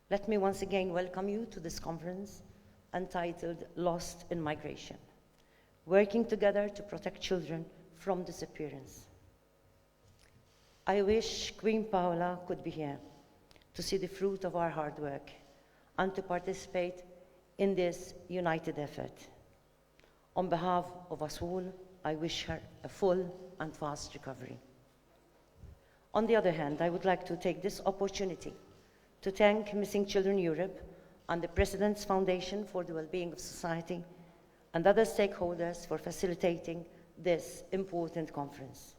Let me once again welcome you to this conference entitled Lost in Migration, working together to protect children from disappearance. I wish Queen Paola could be here to see the fruit of our hard work and to participate in this united effort. On behalf of us all, I wish her a full and fast recovery. On the other hand, I would like to take this opportunity to thank Missing Children Europe and the President's Foundation for the Wellbeing of Society and other stakeholders for facilitating this important conference.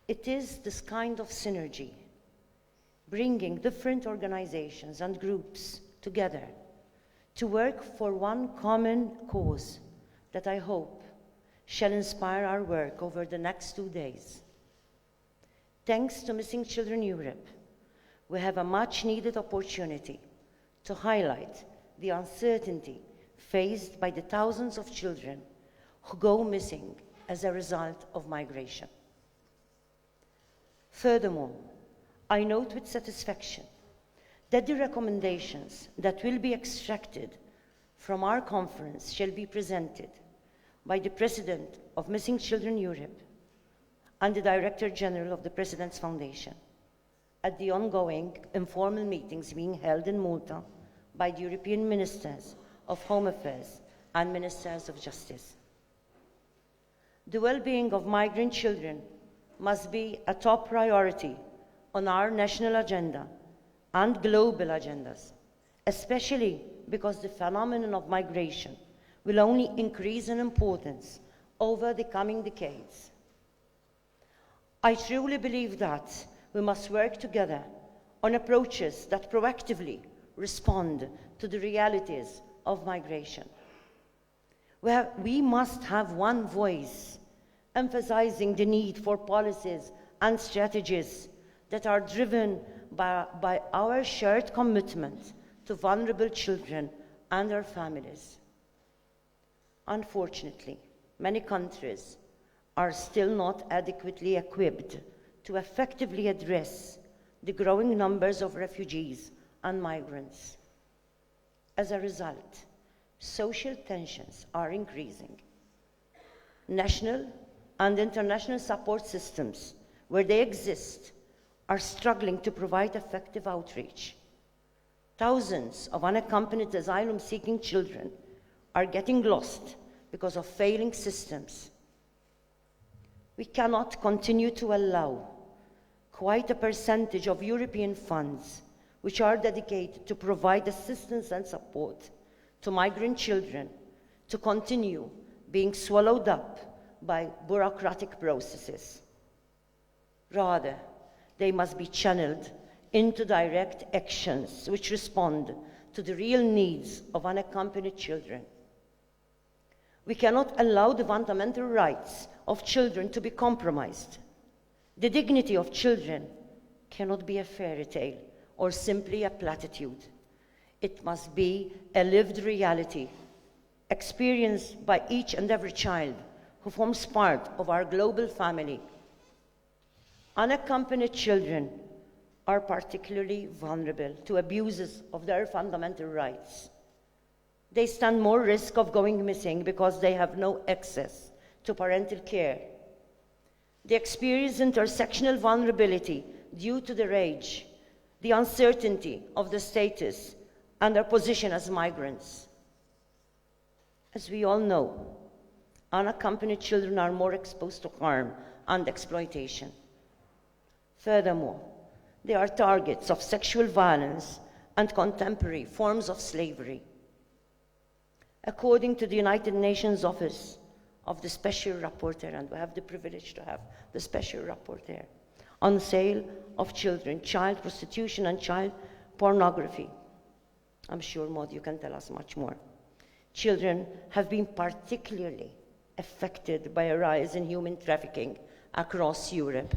It is this kind of synergy, bringing different organizations and groups together to work for one common cause, that I hope shall inspire our work over the next 2 days. Thanks to Missing Children Europe, we have a much-needed opportunity to highlight the uncertainty faced by the thousands of children who go missing as a result of migration. Furthermore, I note with satisfaction that the recommendations that will be extracted from our conference shall be presented by the President of Missing Children Europe and the Director General of the President's Foundation at the ongoing informal meetings being held in Malta by the European Ministers of Home Affairs and Ministers of Justice. The well-being of migrant children must be a top priority on our national agenda and global agendas, especially because the phenomenon of migration will only increase in importance over the coming decades. I truly believe that we must work together on approaches that proactively respond to the realities of migration. We must have one voice, emphasizing the need for policies and strategies that are driven by our shared commitment to vulnerable children and their families. Unfortunately, many countries are still not adequately equipped to effectively address the growing numbers of refugees and migrants. As a result, social tensions are increasing. National and international support systems, where they exist, are struggling to provide effective outreach. Thousands of unaccompanied asylum-seeking children are getting lost because of failing systems. We cannot continue to allow quite a percentage of European funds which are dedicated to provide assistance and support to migrant children to continue being swallowed up by bureaucratic processes. Rather, they must be channeled into direct actions which respond to the real needs of unaccompanied children. We cannot allow the fundamental rights of children to be compromised. The dignity of children cannot be a fairy tale or simply a platitude. It must be a lived reality, experienced by each and every child who forms part of our global family. Unaccompanied children are particularly vulnerable to abuses of their fundamental rights. They stand more risk of going missing because they have no access to parental care. They experience intersectional vulnerability due to their age, the uncertainty of their status, and their position as migrants. As we all know, unaccompanied children are more exposed to harm and exploitation. Furthermore, they are targets of sexual violence and contemporary forms of slavery. According to the United Nations Office of the Special Rapporteur, and we have the privilege to have the Special Rapporteur, on sale of children, child prostitution and child pornography. I'm sure, Maud, you can tell us much more. Children have been particularly affected by a rise in human trafficking across Europe.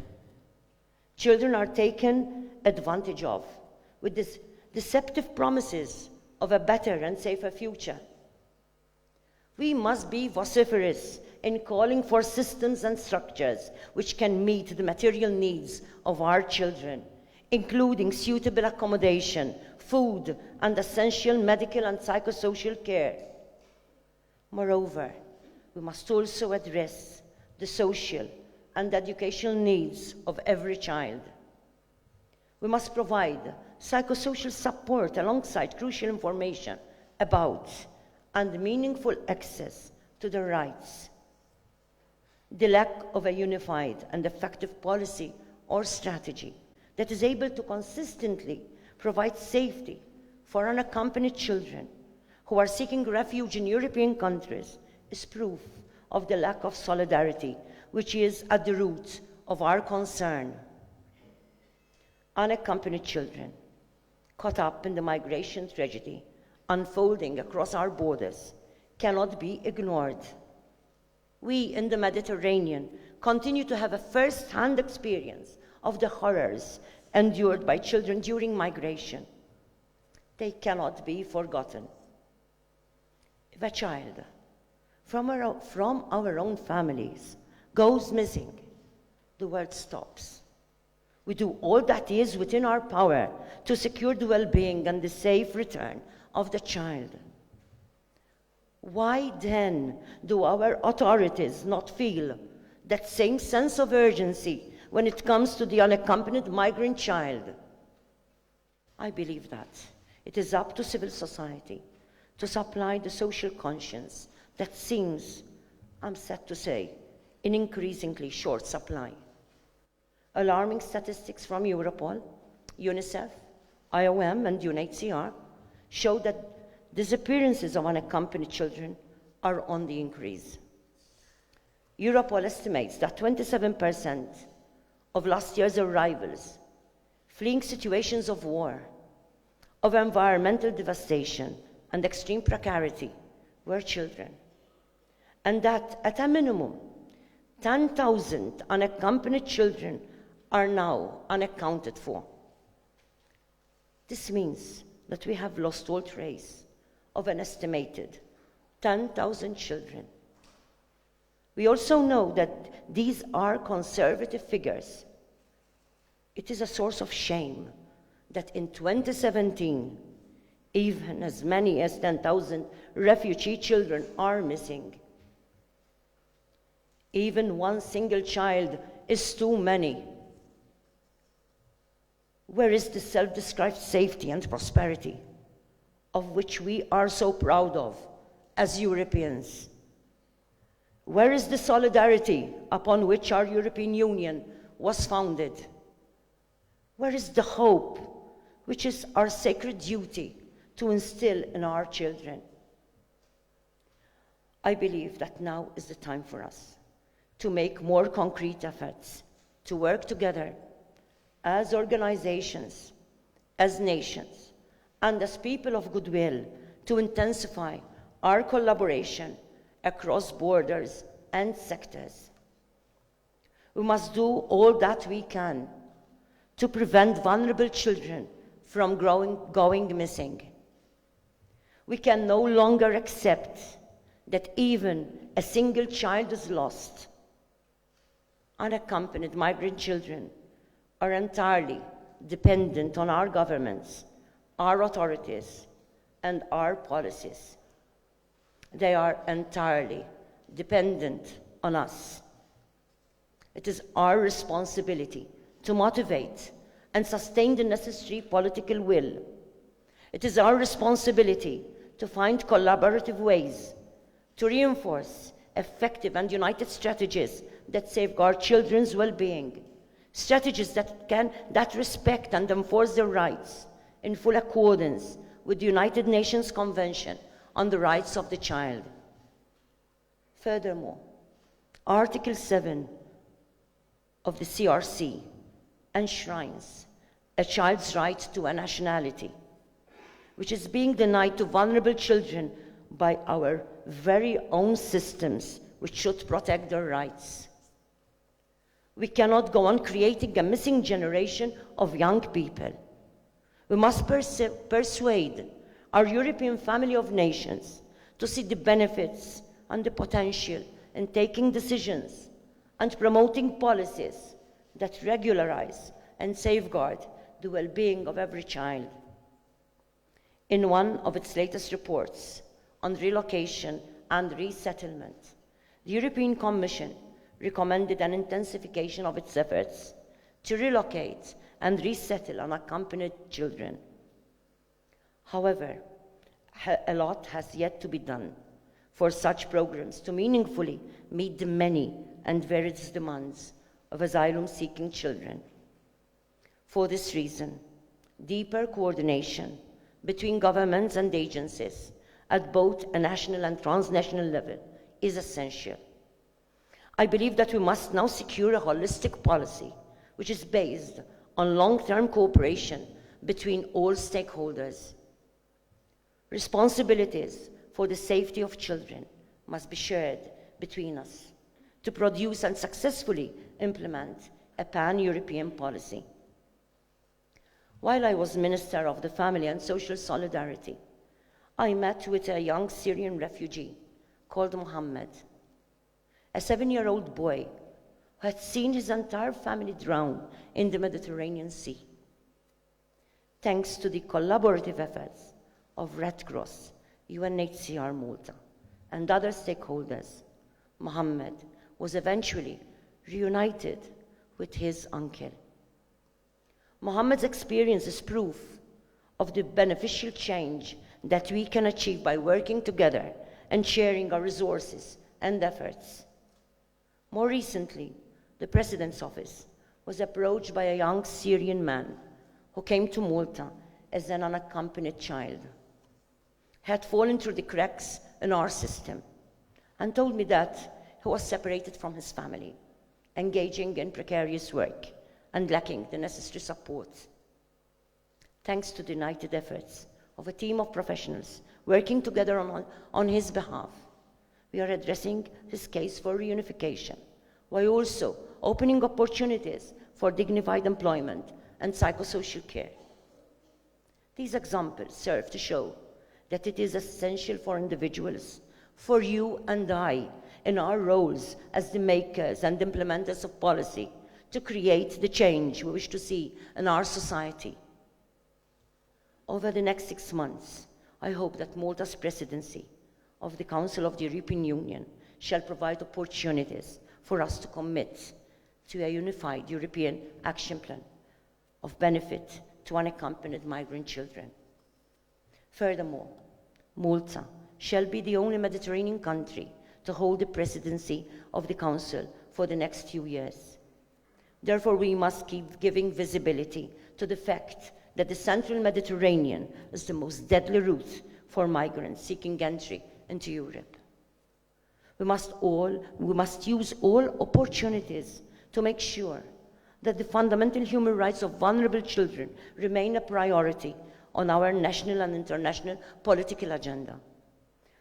Children are taken advantage of with these deceptive promises of a better and safer future. We must be vociferous in calling for systems and structures which can meet the material needs of our children, including suitable accommodation, food, and essential medical and psychosocial care. Moreover, we must also address the social and educational needs of every child. We must provide psychosocial support alongside crucial information about and meaningful access to their rights. The lack of a unified and effective policy or strategy that is able to consistently provide safety for unaccompanied children who are seeking refuge in European countries is proof of the lack of solidarity, which is at the root of our concern. Unaccompanied children caught up in the migration tragedy unfolding across our borders cannot be ignored. We in the Mediterranean continue to have a first-hand experience of the horrors endured by children during migration. They cannot be forgotten. If a child from our own families goes missing, the world stops. We do all that is within our power to secure the well-being and the safe return of the child. Why then do our authorities not feel that same sense of urgency when it comes to the unaccompanied migrant child? I believe that it is up to civil society to supply the social conscience that seems, I'm sad to say, in increasingly short supply. Alarming statistics from Europol, UNICEF, IOM, and UNHCR show that disappearances of unaccompanied children are on the increase. Europol estimates that 27% of last year's arrivals fleeing situations of war, of environmental devastation, and extreme precarity were children, and that at a minimum 10,000 unaccompanied children are now unaccounted for. This means that we have lost all trace of an estimated 10,000 children. We also know that these are conservative figures. It is a source of shame that in 2017, even as many as 10,000 refugee children are missing. Even one single child is too many. Where is the self-described safety and prosperity of which we are so proud of as Europeans? Where is the solidarity upon which our European Union was founded? Where is the hope which is our sacred duty to instill in our children? I believe that now is the time for us to make more concrete efforts to work together as organizations, as nations, and as people of goodwill to intensify our collaboration across borders and sectors. We must do all that we can to prevent vulnerable children from going missing. We can no longer accept that even a single child is lost. Unaccompanied migrant children are entirely dependent on our governments, our authorities, and our policies. They are entirely dependent on us. It is our responsibility to motivate and sustain the necessary political will. It is our responsibility to find collaborative ways to reinforce effective and united strategies that safeguard children's well-being, strategies that respect and enforce their rights in full accordance with the United Nations Convention on the Rights of the Child. Furthermore, Article 7 of the CRC enshrines a child's right to a nationality, which is being denied to vulnerable children by our very own systems, which should protect their rights. We cannot go on creating a missing generation of young people. We must persuade our European family of nations to see the benefits and the potential in taking decisions and promoting policies that regularize and safeguard the well-being of every child. In one of its latest reports on relocation and resettlement, the European Commission recommended an intensification of its efforts to relocate and resettle unaccompanied children. However, a lot has yet to be done for such programs to meaningfully meet the many and varied demands of asylum-seeking children. For this reason, deeper coordination between governments and agencies at both a national and transnational level is essential. I believe that we must now secure a holistic policy which is based on long-term cooperation between all stakeholders. Responsibilities for the safety of children must be shared between us to produce and successfully implement a pan-European policy. While I was Minister of the Family and Social Solidarity, I met with a young Syrian refugee called Mohammed, a 7-year-old boy who had seen his entire family drown in the Mediterranean Sea. Thanks to the collaborative efforts of Red Cross, UNHCR Malta, and other stakeholders, Mohammed was eventually reunited with his uncle. Mohammed's experience is proof of the beneficial change that we can achieve by working together and sharing our resources and efforts. More recently, the President's office was approached by a young Syrian man who came to Malta as an unaccompanied child. He had fallen through the cracks in our system and told me that he was separated from his family, engaging in precarious work and lacking the necessary support. Thanks to the united efforts of a team of professionals working together on his behalf, we are addressing his case for reunification, while also opening opportunities for dignified employment and psychosocial care. These examples serve to show that it is essential for individuals, for you and I, in our roles as the makers and implementers of policy, to create the change we wish to see in our society. Over the next 6 months, I hope that Malta's presidency of the Council of the European Union shall provide opportunities for us to commit to a unified European action plan of benefit to unaccompanied migrant children. Furthermore, Malta shall be the only Mediterranean country to hold the presidency of the Council for the next few years. Therefore, we must keep giving visibility to the fact that the central Mediterranean is the most deadly route for migrants seeking entry into Europe. We must use all opportunities to make sure that the fundamental human rights of vulnerable children remain a priority on our national and international political agenda.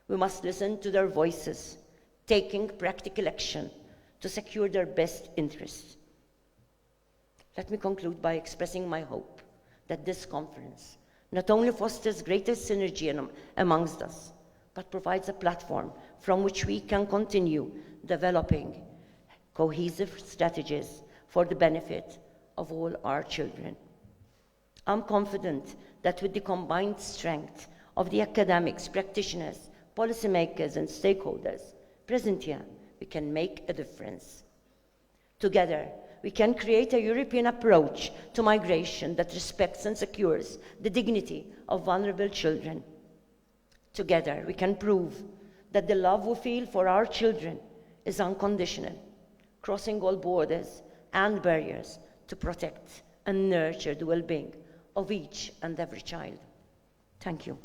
We must listen to their voices, taking practical action to secure their best interests. Let me conclude by expressing my hope that this conference not only fosters greater synergy amongst us, but provides a platform from which we can continue developing cohesive strategies for the benefit of all our children. I'm confident that with the combined strength of the academics, practitioners, policymakers, and stakeholders present here, we can make a difference. Together, we can create a European approach to migration that respects and secures the dignity of vulnerable children. Together, we can prove that the love we feel for our children is unconditional, crossing all borders and barriers to protect and nurture the well-being of each and every child. Thank you.